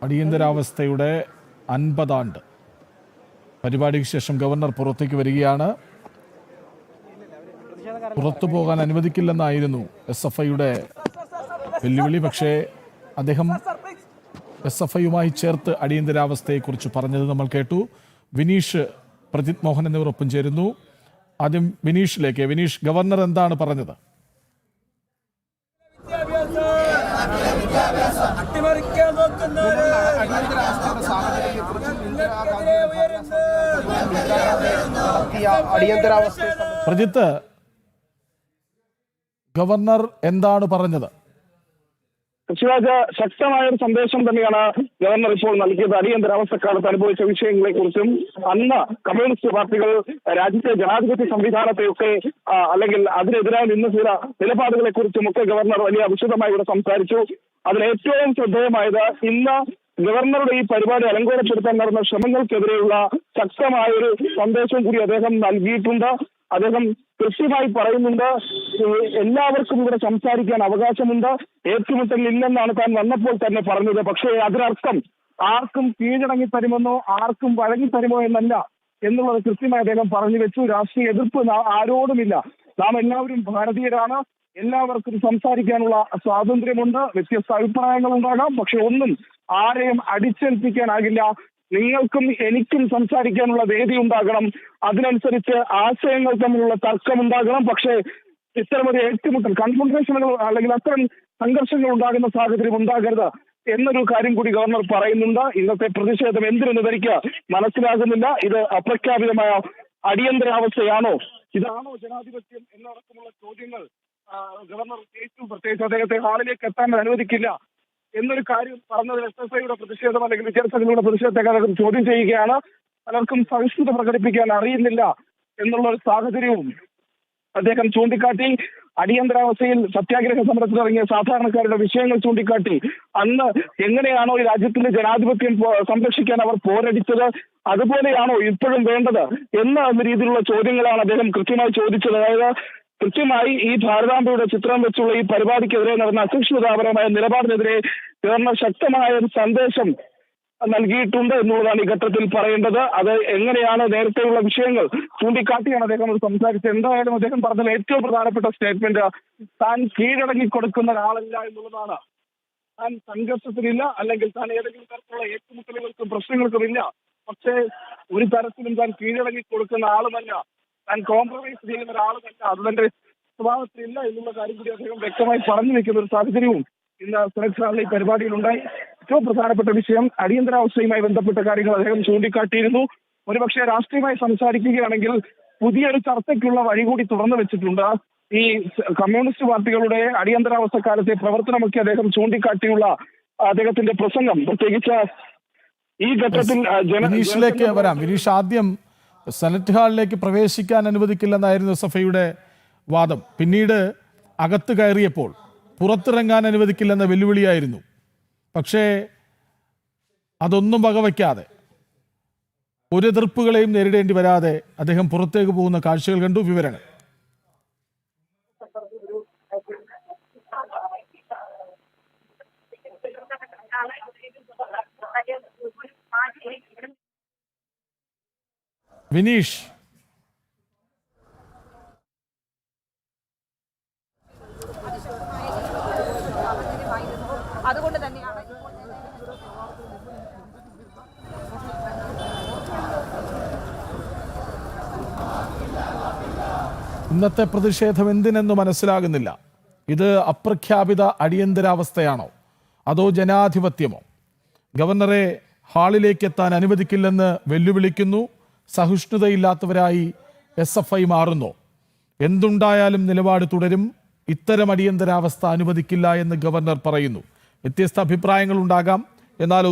അടിയന്തരാവസ്ഥയുടെ 50 ആണ്ട് പരിപാടിക്ക് ശേഷം ഗവർണർ പുറത്തേക്ക് വരികയാണ്. പുറത്തു പോകാൻ അനുവദിക്കില്ലെന്നായിരുന്നു SFIയുടെ വെല്ലുവിളി. പക്ഷേ അദ്ദേഹം SFIയുമായി ചേർത്ത് അടിയന്തരാവസ്ഥയെക്കുറിച്ച് പറഞ്ഞത് നമ്മൾ കേട്ടു. വിനീഷ്, പ്രജിത് മോഹൻ എന്നിവർ ഒപ്പം ചേരുന്നു. ആദ്യം വിനീഷിലേക്ക്. വിനീഷ്, ഗവർണർ എന്താണ് പറഞ്ഞത്? പ്രജിത്ത്, ഗവർണർ എന്താണ് പറഞ്ഞത്? കൃഷിരാജ്, ശക്തമായ ഒരു സന്ദേശം തന്നെയാണ് ഗവർണർ ഇപ്പോൾ നൽകിയത്. അടിയന്തരാവസ്ഥക്കാലത്ത് അനുഭവിച്ച വിഷയങ്ങളെ കുറിച്ചും അന്ന് കമ്മ്യൂണിസ്റ്റ് പാർട്ടികൾ രാജ്യത്തെ ജനാധിപത്യ സംവിധാനത്തെയൊക്കെ അല്ലെങ്കിൽ അതിനെതിരായി നിന്ന ചില നിലപാടുകളെ കുറിച്ചും ഒക്കെ ഗവർണർ വലിയ വിശദമായി ഇവിടെ സംസാരിച്ചു. അതിൽ ഏറ്റവും ശ്രദ്ധേയമായത് ഇന്ന് ഗവർണറുടെ ഈ പരിപാടി അലങ്കോലപ്പെടുത്താൻ നടന്ന ശ്രമങ്ങൾക്കെതിരെയുള്ള ശക്തമായ ഒരു സന്ദേശവും കൂടി അദ്ദേഹം നൽകിയിട്ടുണ്ട്. അദ്ദേഹം കൃത്യമായി പറയുന്നുണ്ട്, എല്ലാവർക്കും ഇവിടെ സംസാരിക്കാൻ അവകാശമുണ്ട്, ഏറ്റുമുട്ടൽ ഇല്ലെന്നാണ് താൻ വന്നപ്പോൾ തന്നെ പറഞ്ഞത്. പക്ഷേ അതിനർത്ഥം ആർക്കും കീഴടങ്ങി തരുമെന്നോ ആർക്കും വഴങ്ങി തരുമോ എന്നല്ല എന്നുള്ളത് കൃത്യമായി അദ്ദേഹം പറഞ്ഞു വെച്ചു. രാഷ്ട്രീയ എതിർപ്പ് ആരോടുമില്ല, നാം എല്ലാവരും ഭാരതീയരാണ്, എല്ലാവർക്കും സംസാരിക്കാനുള്ള സ്വാതന്ത്ര്യമുണ്ട്, വ്യത്യസ്ത അഭിപ്രായങ്ങൾ ഉണ്ടാകാം, പക്ഷെ ഒന്നും ആരെയും അടിച്ചേൽപ്പിക്കാനാകില്ല. നിങ്ങൾക്കും എനിക്കും സംസാരിക്കാനുള്ള വേദി ഉണ്ടാകണം, അതിനനുസരിച്ച് ആശയങ്ങൾ തമ്മിലുള്ള തർക്കമുണ്ടാകണം. പക്ഷേ ഇത്തരമൊരു ഏറ്റുമുട്ടൽ, കൺഫ്രണ്ടേഷനുകൾ അല്ലെങ്കിൽ അത്തരം സംഘർഷങ്ങൾ ഉണ്ടാകുന്ന സാഹചര്യം ഉണ്ടാകരുത് എന്നൊരു കാര്യം കൂടി ഗവർണർ പറയുന്നുണ്ട്. ഇന്നത്തെ പ്രതിഷേധം എന്തിനെന്ന് തനിക്ക് മനസ്സിലാകുന്നില്ല. ഇത് അപ്രഖ്യാപിതമായ അടിയന്തരാവസ്ഥയാണോ, ഇതാണോ ജനാധിപത്യം എന്നടക്കമുള്ള ചോദ്യങ്ങൾ ഗവർണർ ഏറ്റവും പ്രത്യേകിച്ച് അദ്ദേഹത്തെ ഹാളിലേക്ക് എത്താൻ അനുവദിക്കില്ല എന്നൊരു കാര്യം പറഞ്ഞത് SFIയുടെ പ്രതിഷേധം അല്ലെങ്കിൽ വിദ്യാർത്ഥികളുടെ പ്രതിഷേധത്തെ അദ്ദേഹം ചോദ്യം ചെയ്യുകയാണ്. പലർക്കും സഹിഷ്ണുത പ്രകടിപ്പിക്കാൻ അറിയുന്നില്ല എന്നുള്ള ഒരു സാഹചര്യവും അദ്ദേഹം ചൂണ്ടിക്കാട്ടി. അടിയന്തരാവസ്ഥയിൽ സത്യാഗ്രഹ സമരത്തിലിറങ്ങിയ സാധാരണക്കാരുടെ വിഷയങ്ങൾ ചൂണ്ടിക്കാട്ടി അന്ന് എങ്ങനെയാണോ ഈ രാജ്യത്തിന്റെ ജനാധിപത്യം സംരക്ഷിക്കാൻ അവർ പോരടിച്ചത്, അതുപോലെയാണോ ഇപ്പോഴും വേണ്ടത് എന്ന രീതിയിലുള്ള ചോദ്യങ്ങളാണ് അദ്ദേഹം കൃത്യമായി ചോദിച്ചത്. അതായത് കൃത്യമായി ഈ ഭാരതാംബയുടെ ചിത്രം വെച്ചുള്ള ഈ പരിപാടിക്കെതിരെ നടന്ന അസഹിഷ്ണുതാപരമായ നിലപാടിനെതിരെ ഗവർണർ ശക്തമായ ഒരു സന്ദേശം നൽകിയിട്ടുണ്ട് എന്നുള്ളതാണ് ഈ ഘട്ടത്തിൽ പറയേണ്ടത്. അത് എങ്ങനെയാണ് നേരത്തെയുള്ള വിഷയങ്ങൾ ചൂണ്ടിക്കാട്ടിയാണ് അദ്ദേഹം സംസാരിച്ചത്. എന്തായാലും അദ്ദേഹം പറഞ്ഞതിൽ ഏറ്റവും പ്രധാനപ്പെട്ട സ്റ്റേറ്റ്മെന്റ് താൻ കീഴടങ്ങി കൊടുക്കുന്ന ഒരാളല്ല എന്നുള്ളതാണ്. താൻ സംഘർഷത്തിലില്ല, അല്ലെങ്കിൽ താൻ ഏതെങ്കിലും തരത്തിലുള്ള ഏറ്റുമുട്ടലുകൾക്കും പ്രശ്നങ്ങൾക്കും ഇല്ല, പക്ഷേ ഒരു തരത്തിലും താൻ കീഴടങ്ങി കൊടുക്കുന്ന ആളുമല്ല, താൻ കോംപ്രമൈസ് ചെയ്യുന്ന ഒരാളുമല്ല, അത് തന്റെ സ്വഭാവത്തിലില്ല എന്നുള്ള കാര്യം കൂടി അദ്ദേഹം വ്യക്തമായി പറഞ്ഞു വെക്കുന്ന ഒരു സാഹചര്യവും ഇന്ന് സെനറ്റ് ഹാളിൽ ഈ പരിപാടിയിലുണ്ടായി. ഏറ്റവും പ്രധാനപ്പെട്ട വിഷയം അടിയന്തരാവസ്ഥയുമായി ബന്ധപ്പെട്ട കാര്യങ്ങൾ അദ്ദേഹം ചൂണ്ടിക്കാട്ടിയിരുന്നു. ഒരുപക്ഷെ രാഷ്ട്രീയമായി സംസാരിക്കുകയാണെങ്കിൽ പുതിയൊരു ചർച്ചയ്ക്കുള്ള വഴി കൂടി തുറന്നു വെച്ചിട്ടുണ്ട്. ഈ കമ്മ്യൂണിസ്റ്റ് പാർട്ടികളുടെ അടിയന്തരാവസ്ഥ കാലത്തെ പ്രവർത്തനമൊക്കെ അദ്ദേഹം ചൂണ്ടിക്കാട്ടിയുള്ള അദ്ദേഹത്തിന്റെ പ്രസംഗം, പ്രത്യേകിച്ച് ഈ ഘട്ടത്തിൽ വിനീഷിലേക്ക് വരാം. വിനീഷ്, ആദ്യം സെനറ്റ് ഹാളിലേക്ക് പ്രവേശിക്കാൻ അനുവദിക്കില്ലെന്നായിരുന്നു SFIയുടെ വാദം. പിന്നീട് അകത്ത് കയറിയപ്പോൾ പുറത്തിറങ്ങാൻ അനുവദിക്കില്ലെന്ന വെല്ലുവിളിയായിരുന്നു. പക്ഷേ അതൊന്നും വകവയ്ക്കാതെ, ഒരു എതിർപ്പുകളെയും നേരിടേണ്ടി വരാതെ അദ്ദേഹം പുറത്തേക്ക് പോകുന്ന കാഴ്ചകൾ കണ്ടു. വിവരങ്ങൾ. വിനീഷ്, അതുകൊണ്ട് തന്നെയാണ് ഇന്നത്തെ പ്രതിഷേധം എന്തിനെന്ന് മനസ്സിലാകുന്നില്ല. ഇത് അപ്രഖ്യാപിത അടിയന്തരാവസ്ഥയാണോ അതോ ജനാധിപത്യമോ? ഗവർണറെ ഹാളിലേക്ക് എത്താൻ അനുവദിക്കില്ലെന്ന് വെല്ലുവിളിക്കുന്നു. സഹിഷ്ണുതയില്ലാത്തവരായി SFI മാറുന്നു. എന്തുണ്ടായാലും നിലപാട് തുടരും, ഇത്തരം അടിയന്തരാവസ്ഥ അനുവദിക്കില്ല എന്ന് ഗവർണർ പറയുന്നു. വ്യത്യസ്ത അഭിപ്രായങ്ങൾ ഉണ്ടാകാം, എന്നാൽ